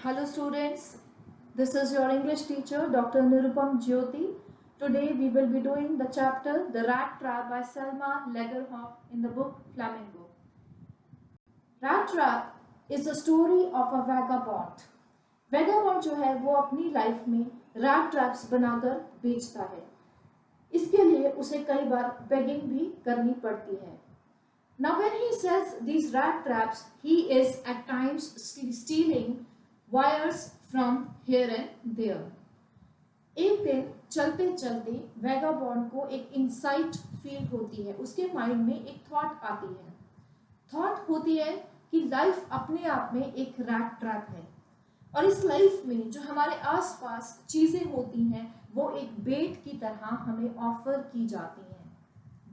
Hello students, this is your English teacher Dr. Nirupam Jyoti. Today we will be doing the chapter The Rat Trap by Selma Lagerhoff in the book Flamingo. Rat Trap is the story of a vagabond. Vagabond जो है वो अपनी life में rat traps बनाकर बेचता है. इसके लिए उसे कई बार begging भी करनी पड़ती है. Now when he sells these rat traps, he is at times stealing wires from here and there. एक दिन चलते चलते वैगाबॉन्ड को एक इंसाइट फील होती है. उसके माइंड में एक थॉट आती है. थॉट होती है कि लाइफ अपने आप में एक रैट ट्रैप है और इस लाइफ में जो हमारे आसपास चीजें होती हैं वो एक बेट की तरह हमें ऑफर की जाती हैं.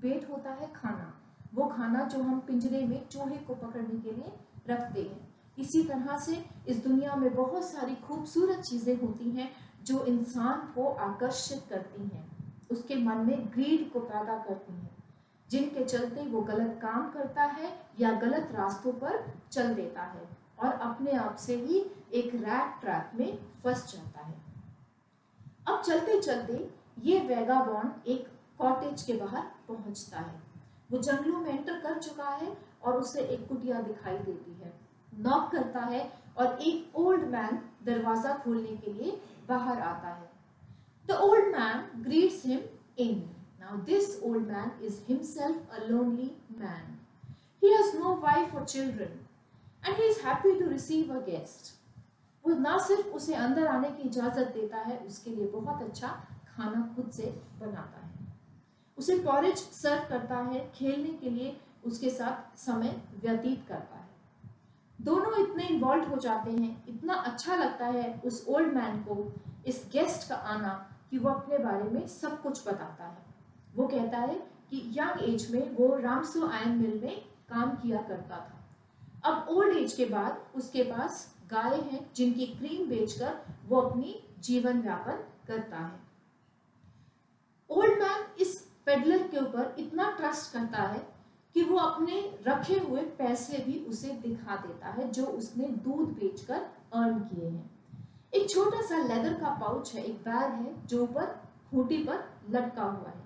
बेट होता है खाना, वो खाना जो हम पिंजरे में चूहे को पकड़ने के लिए रखते हैं. इसी तरह से इस दुनिया में बहुत सारी खूबसूरत चीजें होती हैं जो इंसान को आकर्षित करती हैं, उसके मन में ग्रीड को पैदा करती हैं, जिनके चलते वो गलत काम करता है या गलत रास्तों पर चल देता है और अपने आप से ही एक रैट ट्रैप में फंस जाता है. अब चलते चलते ये वैगाबॉन्ड एक कॉटेज के बाहर पहुंचता है. वो जंगलों में एंटर कर चुका है और उसे एक कुटिया दिखाई देती है. नॉक करता है और एक ओल्ड मैन दरवाजा खोलने के लिए बाहर आता है. The old man greets him in. Now this old man is himself a lonely man. He has no wife और children and he is happy to receive a guest. वो ना सिर्फ उसे अंदर आने की इजाजत देता है, उसके लिए बहुत अच्छा खाना खुद से बनाता है, उसे पॉरेज सर्व करता है, खेलने के लिए उसके साथ समय व्यतीत करता है. दोनों इतने इन्वॉल्व हो जाते हैं, इतना अच्छा लगता है उस ओल्ड मैन को इस गेस्ट का आना कि वो अपने बारे में सब कुछ बताता है. वो कहता है कि यंग एज में वो रामसो आयरन मिल में काम किया करता था. अब ओल्ड एज के बाद उसके पास गाय हैं जिनकी क्रीम बेचकर वो अपनी जीवन यापन करता है. ओल्ड मैन इस पेडलर के ऊपर इतना ट्रस्ट करता है कि वो अपने रखे हुए पैसे भी उसे दिखा देता है जो उसने दूध बेचकर अर्न किए हैं. एक छोटा सा लेदर का पाउच है, एक बैग है जो ऊपर खूंटी पर लटका हुआ है.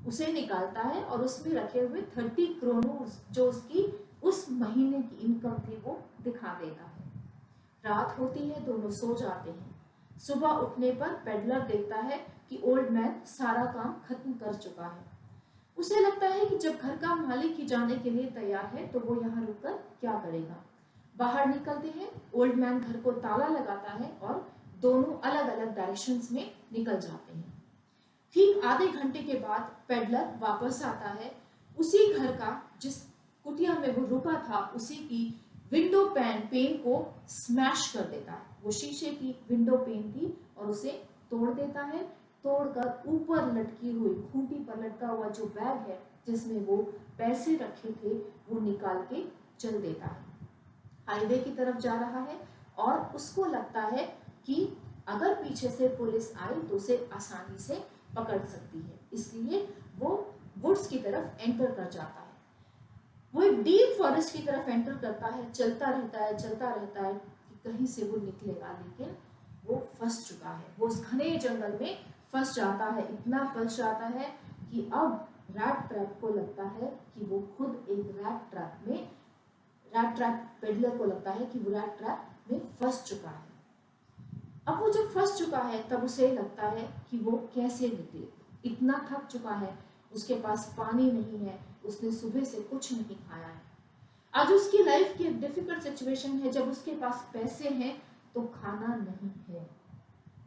उसे निकालता है और उसमें रखे हुए 30 क्रोनोस जो उसकी उस महीने की इनकम थी वो दिखा देता है. रात होती है, दोनों सो जाते हैं. सुबह उठने पर पेडलर देखता है कि ओल्ड मैन सारा काम खत्म कर चुका है. उसे लगता है कि जब घर का मालिक ही जाने के लिए तैयार है तो वो यहाँ रुककर क्या करेगा. बाहर निकलते हैं. ओल्ड मैन घर को ताला लगाता है और दोनों अलग अलग डायरेक्शंस में निकल जाते हैं. ठीक आधे घंटे के बाद पेडलर वापस आता है. उसी घर का जिस कुटिया में वो रुका था उसी की विंडो पेन को स्मैश कर देता है. वो शीशे की विंडो पेन थी और उसे तोड़ देता है. तोड़कर ऊपर लटकी हुई खूंटी पर लटका हुआ जो बैग है जिसमें वो पैसे रखे थे वो निकाल के चल देता है. हाईवे की तरफ जा रहा है और उसको लगता है कि अगर पीछे से पुलिस आई तो उसे आसानी से पकड़ सकती है, इसलिए वो वुड्स की तरफ एंटर कर जाता है. वो एक डीप फॉरेस्ट की तरफ एंटर करता है. चलता रहता है कि कहीं से वो निकलेगा, लेकिन वो फंस चुका है. वो उस घने जंगल में फंस जाता है. इतना फंस जाता है कि अब रैट ट्रैप को लगता है कि वो खुद एक रैट ट्रैप पेडलर को लगता है कि वो रैट ट्रैप में फंस चुका है. अब वो जब फंस चुका है तब उसे लगता है कि वो कैसे निकले. इतना थक चुका है, उसके पास पानी नहीं है, उसने सुबह से कुछ नहीं खाया है. आज उसकी लाइफ की एक डिफिकल्ट सिचुएशन है. जब उसके पास पैसे हैं तो खाना नहीं है,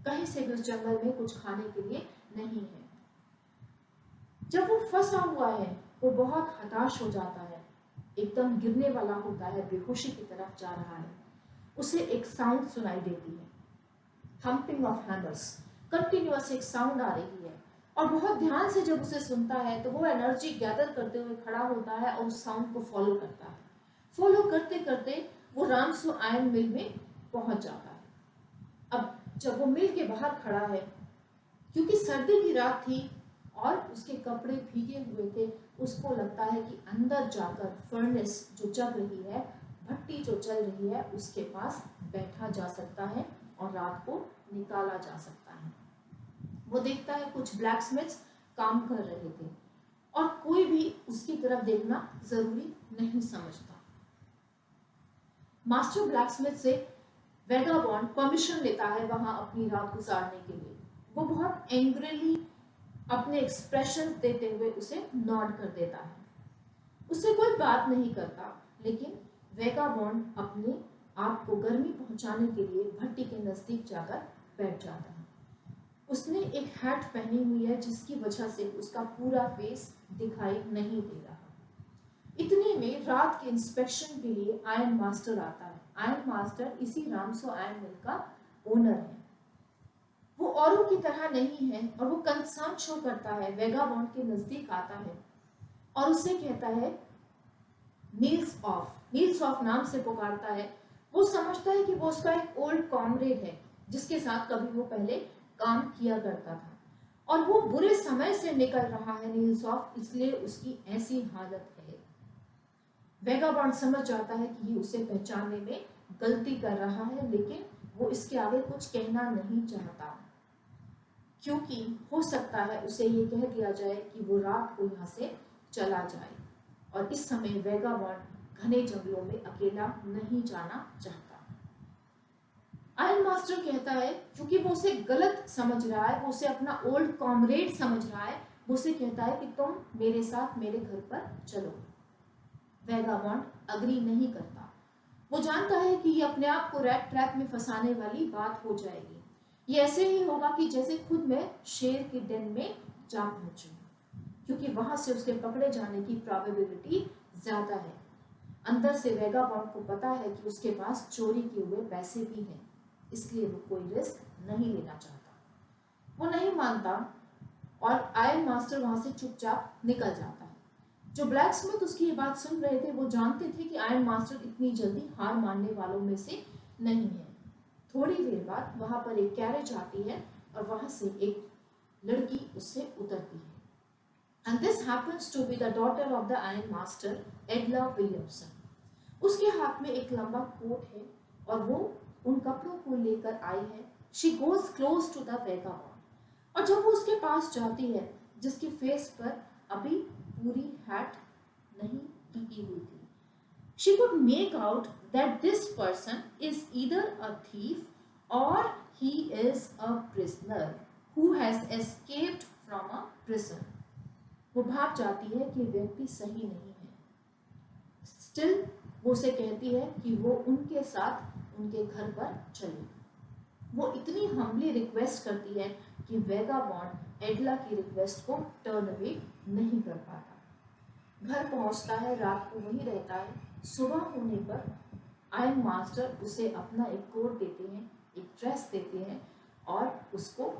कहीं से भी उस जंगल में कुछ खाने के लिए नहीं है. जब वो फंसा हुआ है वो बहुत हताश हो जाता है, एकदम गिरने वाला होता है, बेहोशी की तरफ जा रहा है. उसे एक साउंड सुनाई देती है, हम्पिंग ऑफ हैमर्स. कंटिन्यूअस एक साउंड आ रही है और बहुत ध्यान से जब उसे सुनता है तो वो एनर्जी गैदर करते हुए खड़ा होता है और उस साउंड को फॉलो करता है. फॉलो करते करते वो रामसो आयरन मिल में पहुंच जाता है. अब जब वो मिल के बाहर खड़ा है, क्योंकि सर्दी की रात थी और उसके कपड़े भीगे हुए थे, उसको लगता है कि अंदर जाकर फर्नेस जो जग रही है, भट्टी जो चल रही है, उसके पास बैठा जा सकता है और रात को निकाला जा सकता है। वो देखता है कुछ ब्लैकस्मिथ्स काम कर रहे थे और कोई भी उसकी तरफ देखना जरूरी नहीं समझता। मास्टर ब्लैकस्मिथ से वेगाबॉन्ड परमिशन लेता है वहां अपनी रात गुजारने के लिए। वो बहुत एंग्रीली अपने एक्सप्रेशन देते हुए उसे नॉड कर देता है। उससे कोई बात नहीं करता, लेकिन वेगाबॉन्ड अपने आप को गर्मी पहुंचाने के लिए भट्टी के नजदीक जाकर बैठ जाता है। उसने एक हैट पहनी हुई है जिसकी वजह से उसका पूरा फेस दिखाई नहीं दे रहा। इतने में रात के इंस्पेक्शन के लिए आयरन मास्टर आता है। आयरन मास्टर इसी रामसो आयरन मिल का ओनर है। वो औरों की तरह नहीं है और वो कंसर्न शो करता है। वेगाबॉन्ड के नजदीक आता है और उससे कहता है नील्स ऑफ नाम से पुकारता है। वो समझता है कि वो उसका एक ओल्ड कॉमरेड है जिसके साथ कभी वो पहले काम किया करता था और वो बुरे समय से निकल रहा है नील्स ऑफ, इसलिए उसकी ऐसी हालत है। वेगाबॉन्ड समझ जाता है कि ये उसे पहचानने में गलती कर रहा है, लेकिन वो इसके आगे कुछ कहना नहीं चाहता क्योंकि हो सकता है उसे ये कह दिया जाए कि वो रात को यहाँ से चला जाए और इस समय वेगाबॉन्ड घने जंगलों में अकेला नहीं जाना चाहता। आयरन मास्टर कहता है, क्योंकि वो उसे गलत समझ रहा है, वो उसे अपना ओल्ड कॉमरेड समझ रहा है, वो उसे कहता है कि तुम मेरे साथ मेरे घर पर चलो। वेगाबॉन्ड अग्री नहीं करता। वो जानता है कि ये अपने आप को रैट ट्रैप में फंसाने वाली बात हो जाएगी। ये ऐसे ही होगा कि जैसे खुद मैं शेर के डेन में जा पहुंचूं, क्योंकि वहां से उसके पकड़े जाने की प्रोबेबिलिटी ज्यादा है। अंदर से वेगाबॉन्ड को पता है कि उसके पास चोरी किए हुए पैसे भी हैं, इसलिए वो कोई रिस्क नहीं लेना चाहता। वो नहीं मानता और आयरन मास्टर वहां से चुपचाप निकल जाता है। जो ब्लैकस्मिथ उसकी ये बात सुन रहे थे वो जानते थे कि आयरन मास्टर इतनी जल्दी हार मानने वालों में से नहीं है। थोड़ी देर बाद वहां पर एक कैरेज आती है और वहां से एक लड़की उससे उतरती है। And this happens to be the daughter of the Iron Master, Edla Williamson. उसके हाथ में एक लंबा कोट है और वो उन कपड़ों को लेकर आई है। She goes close to the vagabond. और जब वो उसके पास जाती है, जिसके फेस पर अभी पूरी हैट नहीं ढकी हुई थी, she could make out that this person is either a thief or he is a prisoner who has escaped from a prison. वो भाप जाती है कि व्यक्ति सही नहीं है। स्टिल वो उसे कहती है कि वो उनके साथ उनके घर पर चले। वो इतनी हम्बली रिक्वेस्ट करती है कि वेगाबॉन्ड एडला की रिक्वेस्ट को टर्न अवे नहीं कर पाता। घर पहुंचता है, रात को वहीं रहता है। सुबह होने पर आयरन मास्टर उसे अपना एक कोट देते हैं, एक ड्रेस देते हैं और उसको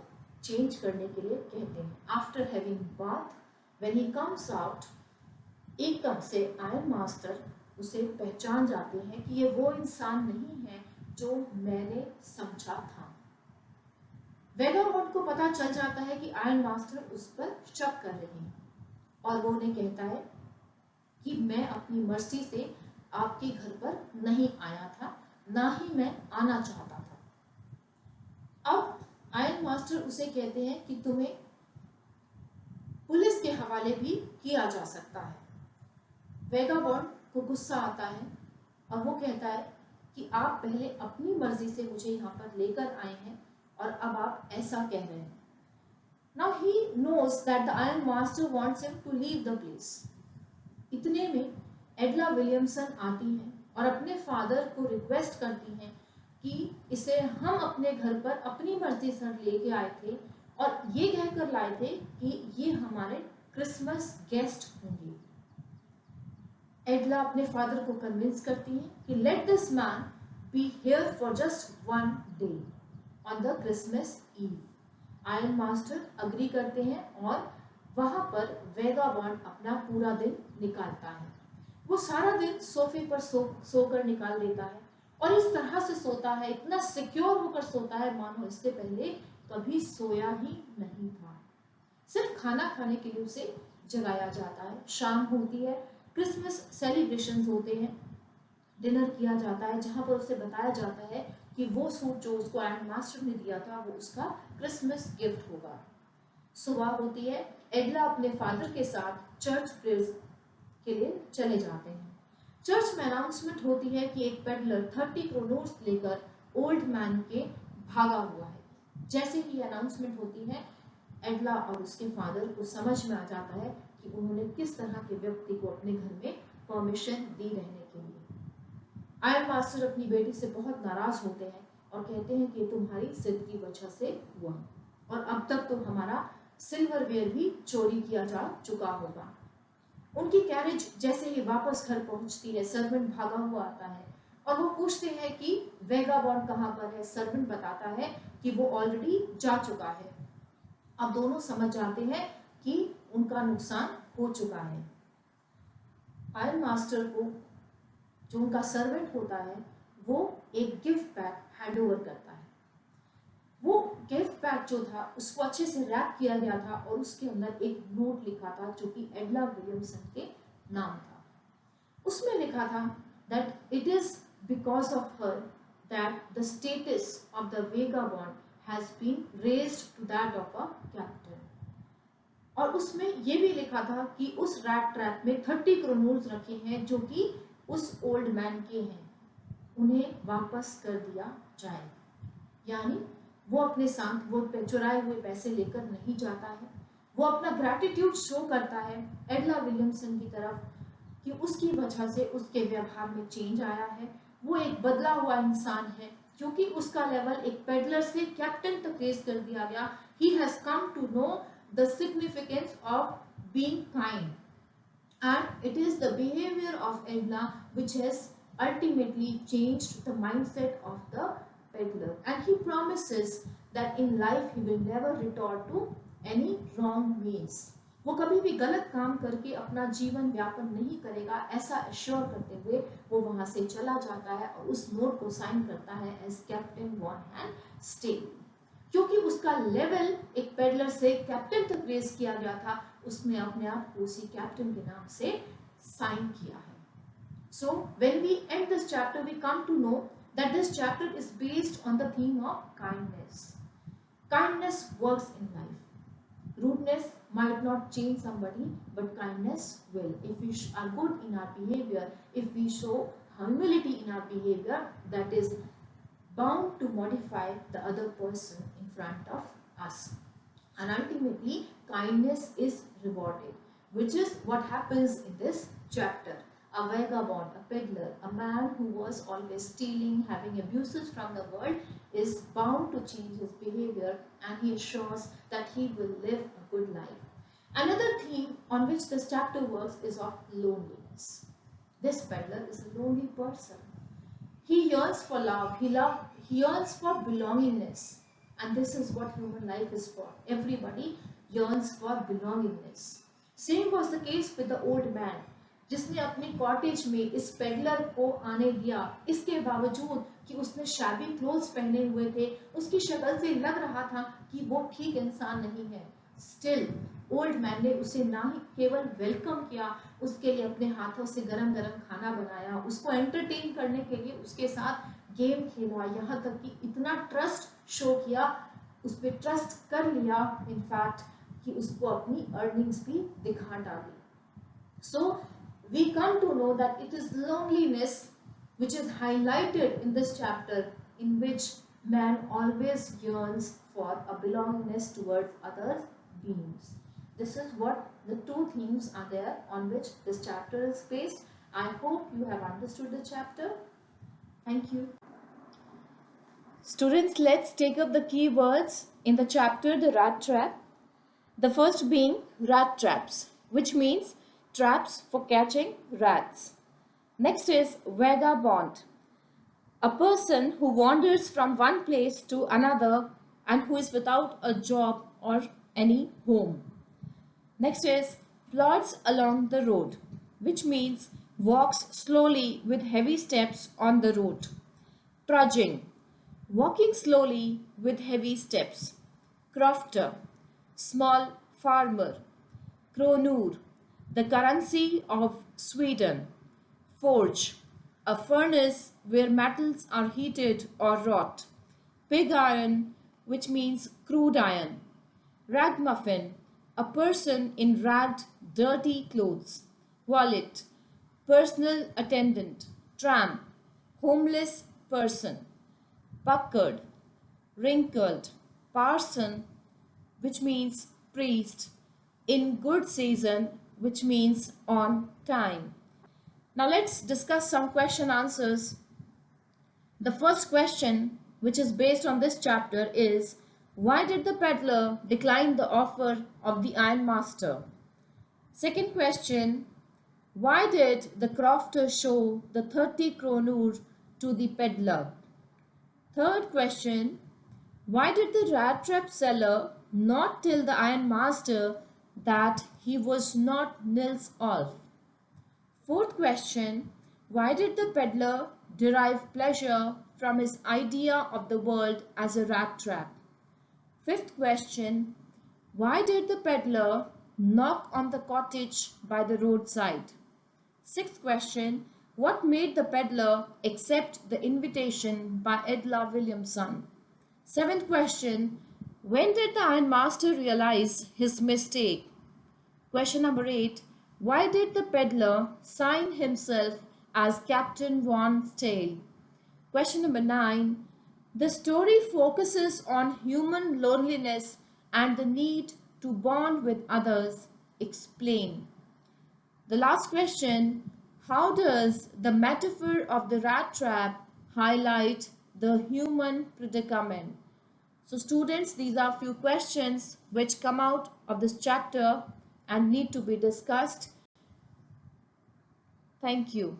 चेंज करने के लिए कहते हैं। After having bath When he comes out, एकदम से आयरन मास्टर उसे पहचान जाते हैं कि ये वो इंसान नहीं है जो मैंने समझा था। वेगाबॉन्ड को पता चल जाता है कि आयरन मास्टर उस पर शक कर रहे हैं और वो उन्हें कहता है कि मैं अपनी मर्जी से आपके घर पर नहीं आया था, ना ही मैं आना चाहता था। अब आयरन मास्टर उसे कहते हैं कि तुम्हें पुलिस के हवाले भी किया जा सकता है। वेगाबॉन्ड को गुस्सा आता है और वो कहता है कि आप पहले अपनी मर्जी से मुझे यहाँ पर लेकर आए हैं और अब आप ऐसा कह रहे हैं। Now he knows that the Iron Master wants him to leave the place. इतने में एडला विलियमसन आती है और अपने फादर को रिक्वेस्ट करती हैं कि इसे हम अपने घर पर अपनी मर्जी से लेके आए थे और ये कहकर लाए थे कि ये हमारे क्रिसमस गेस्ट होंगे। एडला अपने फादर को कन्विंस करती है कि let this man be here for just one day on the Christmas Eve. Iron Master agree करते हैं और वहां पर वेगाबॉन्ड अपना पूरा दिन निकालता है। वो सारा दिन सोफे पर सोकर निकाल देता है और इस तरह से सोता है, इतना सिक्योर होकर सोता है मानो इससे पहले कभी सोया ही नहीं था। सिर्फ खाना खाने के लिए उसे जगाया जाता है। शाम होती है, क्रिसमस सेलिब्रेशंस होते हैं, डिनर किया जाता है जहां पर उसे बताया जाता है कि वो सूट जो उसको आयरन मास्टर ने दिया था वो उसका क्रिसमस गिफ्ट होगा। सुबह होती है, एडला अपने फादर के साथ चर्च प्रेज के लिए चले जाते हैं। चर्च में अनाउंसमेंट होती है कि एक पेडलर 30 क्रोनोर्स लेकर ओल्ड मैन के भागा हुआ है। जैसे ही अनाउंसमेंट होती है, एडला और उसके फादर को समझ में आ जाता है कि उन्होंने किस तरह के व्यक्ति को अपने घर में परमिशन दी रहने के लिए। आयरन मास्टर अपनी बेटी से बहुत नाराज होते हैं और कहते हैं कि तुम्हारी जिद की वजह से हुआ, और अब तक तो हमारा सिल्वरवेयर भी चोरी किया जा चुका होगा। उनकी कैरेज जैसे ही वापस घर पहुंचती है, सर्वेंट भागा हुआ आता है और वो पूछते हैं कि वेगाबॉन्ड कहाँ पर है। सर्वेंट बताता है कि वो ऑलरेडी जा चुका है। अब दोनों समझ जाते हैं कि उनका नुकसान हो चुका है। आयरन मास्टर को जो उनका सर्वेंट होता है वो एक गिफ्ट पैक हैंड ओवर करता है। वो गिफ्ट पैक जो था उसको अच्छे से रैप किया गया था और उसके अंदर एक नोट लिखा था जो कि एडला विलियमसन के नाम था। उसमें लिखा था that it is because of her that the status of the vagabond has been raised to that of a captain। और उसमें ये भी लिखा था कि उस रैट ट्रैप में 30 क्रोनोर्स रखे हैं जो कि उस ओल्ड मैन के हैं, उन्हें वापस कर दिया जाए। यानी वो अपने साथ वो चुराए हुए पैसे लेकर नहीं जाता है। वो अपना ग्रैटिट्यूड शो करता है एडला विलियमसन की तरफ कि उसकी वजह से उसके व्यवहार में चेंज आया है। वो एक बदला हुआ इंसान है क्योंकि उसका लेवल एक पेडलर से कैप्टन तक रेज कर दिया गया। He has come to know the significance of being kind, and it is the behavior of Edna which has ultimately changed the mindset of the peddler, and he promises that in life he will never resort to any wrong means। वो कभी भी गलत काम करके अपना जीवन व्यापन नहीं करेगा, ऐसा एश्योर करते हुए वो वहां से चला जाता है और उस नोट को साइन करता है एज कैप्टन वॉन हैंड स्टेल। क्योंकि उसका लेवल एक पेडलर से कैप्टन तक रेज किया गया था, उसने अपने आप को उसी कैप्टन के नाम से साइन किया है। So when we end this chapter, we come to know that this chapter is based on the theme of kindness. Kindness works in life. Rudeness might not change somebody, but kindness will. If we are good in our behavior, if we show humility in our behavior, that is bound to modify the other person in front of us. And ultimately, kindness is rewarded, which is what happens in this chapter. A vagabond, a peddler, a man who was always stealing, having abuses from the world, is bound to change his behavior, and he assures that he will live a good life. Another theme on which this chapter works is of loneliness. This peddler is a lonely person. He yearns for love, he yearns for belongingness, and this is what human life is for. Everybody yearns for belongingness. Same was the case with the old man, जिसने अपनी cottage में इस peddler को आने दिया। इसके बावजूद कि उसने शैबी क्लोथ्स पहने हुए थे, उसकी शक्ल से लग रहा था कि वो ठीक इंसान नहीं है, स्टिल ओल्ड मैन ने उसे ना ही केवल वेलकम किया, उसके लिए अपने हाथों से गरम गरम खाना बनाया, उसको एंटरटेन करने के लिए उसके साथ गेम खेला, यहाँ तक कि इतना ट्रस्ट शो किया, उस पर ट्रस्ट कर लिया इनफैक्ट कि उसको अपनी अर्निंग्स भी दिखा डाली। सो we come to know that it is loneliness which is highlighted in this chapter, in which man always yearns for a belongingness towards other beings. This is what the two themes are there on which this chapter is based. I hope you have understood the chapter. Thank you. Students, let's take up the key words in the chapter, the rat trap. The first being rat traps, which means traps for catching rats. Next is vagabond, a person who wanders from one place to another and who is without a job or any home. Next is plods along the road, which means walks slowly with heavy steps on the road. Trudging, walking slowly with heavy steps. Crofter, small farmer. Kronor, the currency of Sweden. Forge, a furnace where metals are heated or wrought. Pig iron, which means crude iron. Ragamuffin, a person in ragged, dirty clothes. Wallet, personal attendant. Tramp, homeless person. Puckered, wrinkled. Parson, which means priest. In good season, which means on time. Now let's discuss some question answers. The first question, which is based on this chapter, is why did the peddler decline the offer of the ironmaster? Second question, why did the crofter show the 30 kronur to the peddler? Third question, why did the rat trap seller not tell the ironmaster that he was not Nils Olf? Fourth question, why did the peddler derive pleasure from his idea of the world as a rat trap? Fifth question, why did the peddler knock on the cottage by the roadside? Sixth question, what made the peddler accept the invitation by Edla Williamson? Seventh question, when did the ironmaster realize his mistake? Question number 8, why did the peddler sign himself as Captain Von Stale? Question number 9, the story focuses on human loneliness and the need to bond with others. Explain. The last question, how does the metaphor of the rat trap highlight the human predicament? So students, these are few questions which come out of this chapter and need to be discussed. Thank you.